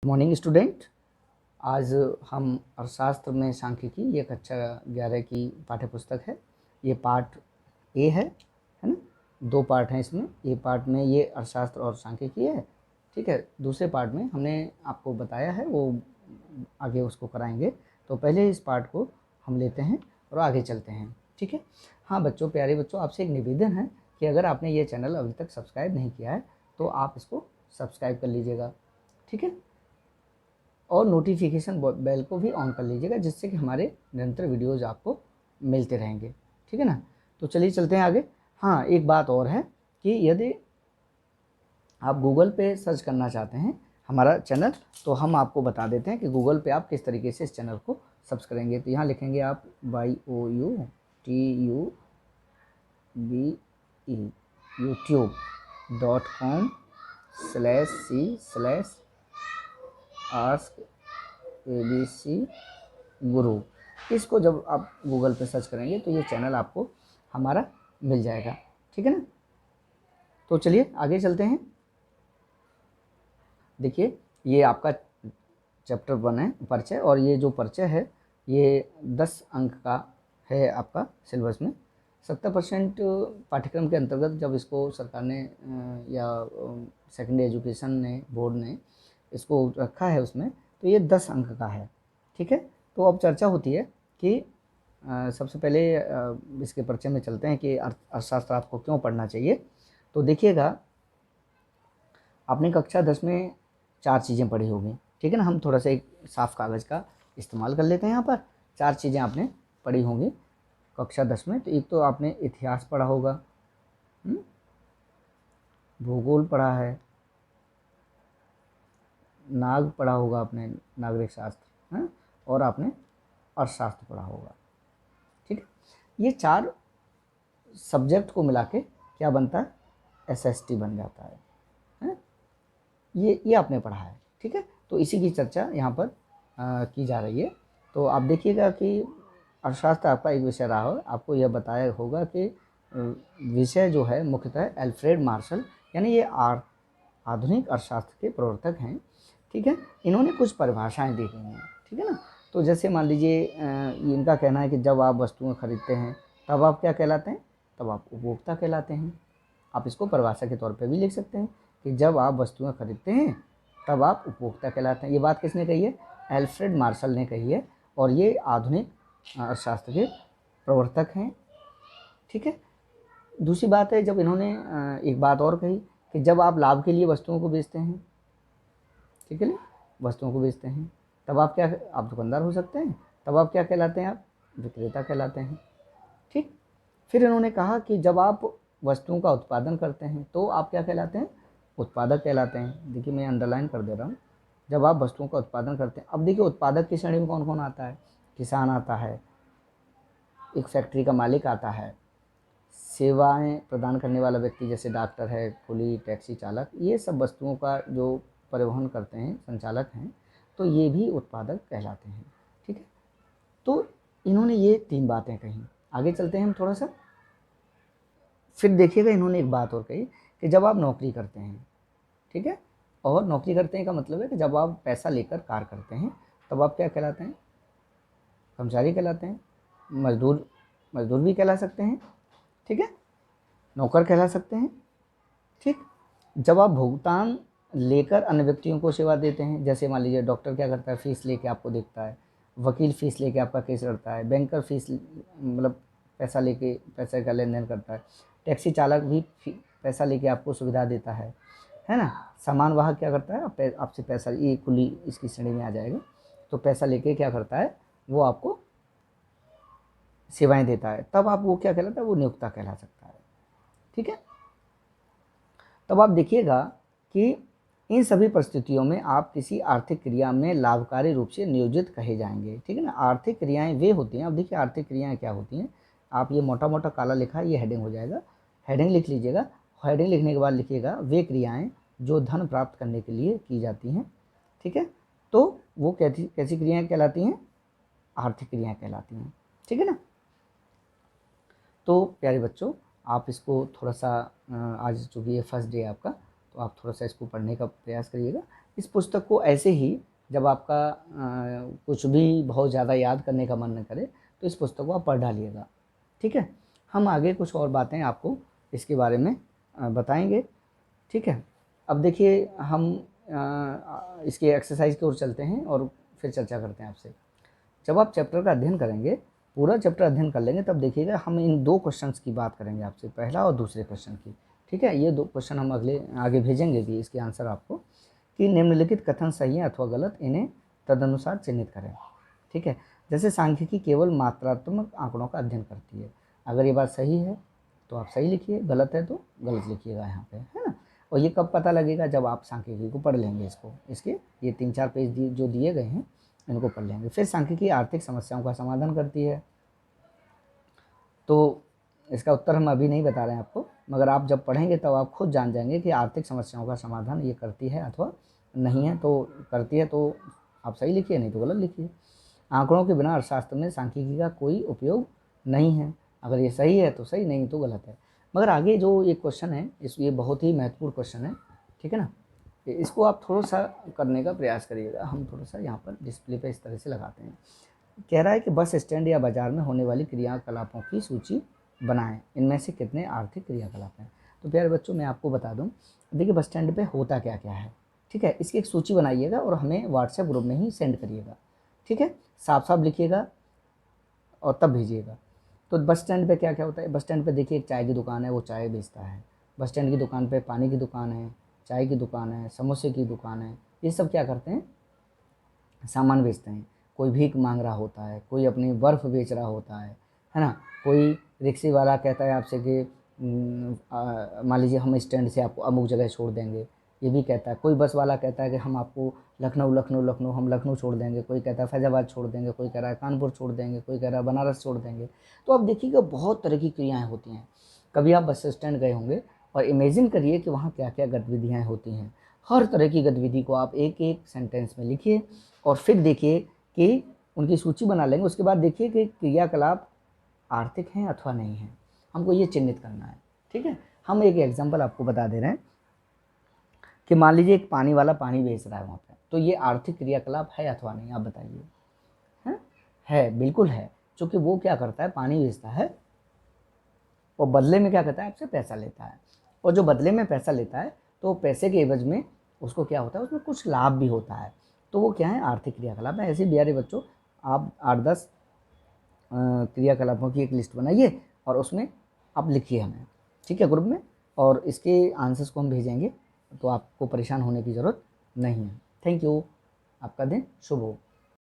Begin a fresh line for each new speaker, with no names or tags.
Morning student. आज हम अर्थशास्त्र में सांख्यिकी ये कक्षा 11 की पाठ्य पुस्तक है। ये पार्ट ए है ना। 2 पार्ट हैं इसमें। ये पार्ट में ये अर्थशास्त्र और सांख्यिकी है, ठीक है। दूसरे पार्ट में हमने आपको बताया है, वो आगे उसको कराएंगे। तो पहले इस पार्ट को हम लेते हैं और आगे चलते हैं, ठीक है। हाँ बच्चों, प्यारे बच्चों, आपसे एक निवेदन है कि अगर आपने ये चैनल अभी तक सब्सक्राइब नहीं किया है तो आप इसको सब्सक्राइब कर लीजिएगा, ठीक है। और नोटिफिकेशन बेल को भी ऑन कर लीजिएगा, जिससे कि हमारे निरंतर वीडियोज़ आपको मिलते रहेंगे, ठीक है ना। तो चलिए चलते हैं आगे। हाँ, एक बात और है कि यदि आप गूगल पे सर्च करना चाहते हैं हमारा चैनल, तो हम आपको बता देते हैं कि गूगल पे आप किस तरीके से इस चैनल को सर्च करेंगे। तो यहाँ लिखेंगे आप YOUTUBE youtube.com/c/ask ABC गुरु। इसको जब आप गूगल पे सर्च करेंगे तो ये चैनल आपको हमारा मिल जाएगा, ठीक है ना। तो चलिए आगे चलते हैं। देखिए, ये आपका चैप्टर 1 है, परिचय। और ये जो परिचय है ये 10 अंक का है आपका सिलेबस में। 70% पाठ्यक्रम के अंतर्गत जब इसको सरकार ने या सेकेंडरी एजुकेशन ने, बोर्ड ने इसको रखा है उसमें, तो ये 10 अंक का है, ठीक है। तो अब चर्चा होती है कि सबसे पहले इसके परिचय में चलते हैं कि अर्थशास्त्र आपको क्यों पढ़ना चाहिए। तो देखिएगा, आपने कक्षा 10 में 4 चीज़ें पढ़ी होगी, ठीक है ना। हम थोड़ा सा एक साफ कागज़ का इस्तेमाल कर लेते हैं यहाँ पर। 4 चीज़ें आपने पढ़ी होंगी कक्षा 10 में। तो एक तो आपने इतिहास पढ़ा होगा, भूगोल पढ़ा है, नाग पढ़ा होगा आपने, नागरिक शास्त्र है, और आपने अर्थशास्त्र पढ़ा होगा, ठीक है। ये 4 सब्जेक्ट को मिला के क्या बनता है, SST बन जाता है। ये आपने पढ़ा है, ठीक है। तो इसी की चर्चा यहाँ पर की जा रही है। तो आप देखिएगा कि अर्थशास्त्र आपका एक विषय रहा हो, आपको यह बताया होगा कि विषय जो है मुख्यतः एल्फ्रेड मार्शल, यानी ये आधुनिक अर्थशास्त्र के प्रवर्तक हैं, ठीक है। इन्होंने कुछ परिभाषाएं दी गई हैं, ठीक है ना। तो जैसे मान लीजिए, इनका कहना है कि जब आप वस्तुएं खरीदते हैं तब आप क्या कहलाते हैं, तब आप उपभोक्ता कहलाते हैं। आप इसको परिभाषा के तौर पे भी लिख सकते हैं कि जब आप वस्तुएं खरीदते हैं तब आप उपभोक्ता कहलाते हैं। ये बात किसने कही है, एल्फ्रेड मार्शल ने कही है, और ये आधुनिक अर्थशास्त्र के प्रवर्तक हैं, ठीक है। दूसरी बात है, जब इन्होंने एक बात और कही कि जब आप लाभ के लिए वस्तुओं को बेचते हैं, ठीक है ना, वस्तुओं को बेचते हैं, तब आप क्या, आप दुकानदार हो सकते हैं, तब आप क्या कहलाते हैं, आप विक्रेता कहलाते हैं, ठीक। फिर इन्होंने कहा कि जब आप वस्तुओं का उत्पादन करते हैं तो आप क्या कहलाते हैं, उत्पादक कहलाते हैं। देखिए, मैं अंडरलाइन कर दे रहा हूँ, जब आप वस्तुओं का उत्पादन करते हैं। अब देखिए, उत्पादक की श्रेणी में कौन कौन आता है, किसान आता है, एक फैक्ट्री का मालिक आता है, सेवाएं प्रदान करने वाला व्यक्ति जैसे डॉक्टर है, कुली, टैक्सी चालक, ये सब वस्तुओं का जो परिवहन करते हैं, संचालक हैं, तो ये भी उत्पादक कहलाते हैं, ठीक है। तो इन्होंने ये 3 बातें कही। आगे चलते हैं हम थोड़ा सा। फिर देखिएगा, इन्होंने एक बात और कही कि जब आप नौकरी करते हैं, ठीक है, और नौकरी करते हैं का मतलब है कि जब आप पैसा लेकर कार्य करते हैं तब आप क्या कहलाते हैं, कर्मचारी कहलाते हैं। मजदूर भी कहला सकते हैं, ठीक है, नौकर कहला सकते हैं, ठीक। जब आप भुगतान लेकर अन्य व्यक्तियों को सेवा देते हैं, जैसे मान लीजिए डॉक्टर क्या करता है, फीस लेके आपको देखता है, वकील फीस लेके आपका केस लड़ता है, बैंकर फीस मतलब पैसा लेके पैसे का लेन देन करता है, टैक्सी चालक भी पैसा लेके आपको सुविधा देता है ना। सामान वाहक क्या करता है, आपसे पैसा, ये कुली इसकी श्रेणी में आ जाएगा। तो पैसा लेके क्या करता है, वो आपको सेवाएं देता है, तब आप वो क्या कहलाता है, वो नियोक्ता कहला सकता है, ठीक है। तब आप देखिएगा कि इन सभी परिस्थितियों में आप किसी आर्थिक क्रिया में लाभकारी रूप से नियोजित कहे जाएंगे, ठीक है ना। आर्थिक क्रियाएं वे होती हैं, अब देखिए आर्थिक क्रियाएं क्या होती हैं। आप ये मोटा मोटा काला लिखा है, ये हेडिंग हो जाएगा, हेडिंग लिख लीजिएगा। हेडिंग लिखने के बाद लिखिएगा वे क्रियाएं जो धन प्राप्त करने के लिए की जाती हैं, ठीक है। तो वो कैसी क्रियाएं कहलाती हैं, आर्थिक क्रियाएं कहलाती हैं, ठीक है ना। तो प्यारे बच्चों, आप इसको थोड़ा सा आज चूँकि ये फर्स्ट डे आपका, तो आप थोड़ा सा इसको पढ़ने का प्रयास करिएगा। इस पुस्तक को ऐसे ही जब आपका कुछ भी बहुत ज़्यादा याद करने का मन न करे तो इस पुस्तक को आप पढ़ डालिएगा। ठीक है, हम आगे कुछ और बातें आपको इसके बारे में बताएंगे। ठीक है, अब देखिए हम इसके एक्सरसाइज की ओर चलते हैं और फिर चर्चा करते हैं आपसे। जब आप चैप्टर का अध्ययन करेंगे, पूरा चैप्टर अध्ययन कर लेंगे, तब देखिएगा हम इन 2 क्वेश्चंस की बात करेंगे आपसे, पहला और दूसरे क्वेश्चन की। ठीक है, ये 2 क्वेश्चन हम आगे भेजेंगे कि इसके आंसर आपको, कि निम्नलिखित कथन सही है अथवा गलत, इन्हें तदनुसार चिन्हित करें। ठीक है, जैसे सांख्यिकी केवल मात्रात्मक आंकड़ों का अध्ययन करती है। अगर ये बात सही है तो आप सही लिखिए, गलत है तो गलत लिखिएगा यहाँ पे, है ना। और ये कब पता लगेगा, जब आप सांख्यिकी को पढ़ लेंगे। इसके ये 3-4 पेज जो दिए गए हैं इनको पढ़ लेंगे। फिर सांख्यिकी आर्थिक समस्याओं का समाधान करती है। तो इसका उत्तर हम अभी नहीं बता रहे हैं आपको, मगर आप जब पढ़ेंगे तब आप खुद जान जाएंगे कि आर्थिक समस्याओं का समाधान ये करती है अथवा नहीं है। तो करती है तो आप सही लिखिए, नहीं तो गलत लिखिए। आंकड़ों के बिना अर्थशास्त्र में सांख्यिकी का कोई उपयोग नहीं है। अगर ये सही है तो सही, नहीं तो गलत है। मगर आगे जो ये क्वेश्चन है ये बहुत ही महत्वपूर्ण क्वेश्चन है। ठीक है ना, इसको आप थोड़ा सा करने का प्रयास करिएगा। हम थोड़ा सा यहाँ पर डिस्प्ले पे इस तरह से लगाते हैं। कह रहा है कि बस स्टैंड या बाजार में होने वाली क्रियाकलापों की सूची बनाएं, इनमें से कितने आर्थिक क्रियाकलाप हैं। तो प्यारे बच्चों, मैं आपको बता दूं, देखिए बस स्टैंड पे होता क्या क्या है। ठीक है, इसकी एक सूची बनाइएगा और हमें व्हाट्सएप ग्रुप में ही सेंड करिएगा। ठीक है, साफ साफ लिखिएगा और तब भेजिएगा। तो बस स्टैंड पे क्या क्या होता है। बस स्टैंड पे देखिए एक चाय की दुकान है, वो चाय बेचता है। बस स्टैंड की दुकान पे पानी की दुकान है, चाय की दुकान है, समोसे की दुकान है। ये सब क्या करते हैं, सामान बेचते हैं। कोई भीख मांग रहा होता है, कोई अपनी बर्फ़ बेच रहा होता है ना। कोई रिक्शे वाला कहता है आपसे कि मान लीजिए हम स्टैंड से आपको अमुक जगह छोड़ देंगे, ये भी कहता है। कोई बस वाला कहता है कि हम आपको लखनऊ हम लखनऊ छोड़ देंगे। कोई कहता है फैज़ाबाद छोड़ देंगे, कोई कह रहा है कानपुर छोड़ देंगे, कोई कह रहा है बनारस छोड़ देंगे। तो अब देखिएगा बहुत तरह की क्रियाएँ होती हैं। कभी आप बस स्टैंड गए होंगे और इमेजिन करिए कि वहाँ क्या क्या गतिविधियाँ होती हैं। हर तरह की गतिविधि को आप एक एक सेंटेंस में लिखिए और फिर देखिए कि उनकी सूची बना लेंगे। उसके बाद देखिए कि क्रियाकलाप आर्थिक हैं अथवा नहीं हैं, हमको ये चिन्हित करना है। ठीक है, हम एक एग्जांपल आपको बता दे रहे हैं कि मान लीजिए एक पानी वाला पानी बेच रहा है वहाँ पे, तो ये आर्थिक क्रियाकलाप है अथवा नहीं, आप बताइए। है, बिल्कुल है। क्योंकि वो क्या करता है, पानी बेचता है और बदले में क्या करता है, आपसे पैसा लेता है। और जो बदले में पैसा लेता है तो पैसे के एवज में उसको क्या होता है, उसमें कुछ लाभ भी होता है। तो वो क्या है, आर्थिक क्रियाकलाप है। ऐसे प्यारे बच्चों, आप 8-10 क्रियाकलापों की एक लिस्ट बनाइए और उसमें आप लिखिए हमें। ठीक है, ग्रुप में, और इसके आंसर्स को हम भेजेंगे, तो आपको परेशान होने की ज़रूरत नहीं है। थैंक यू, आपका दिन शुभ हो।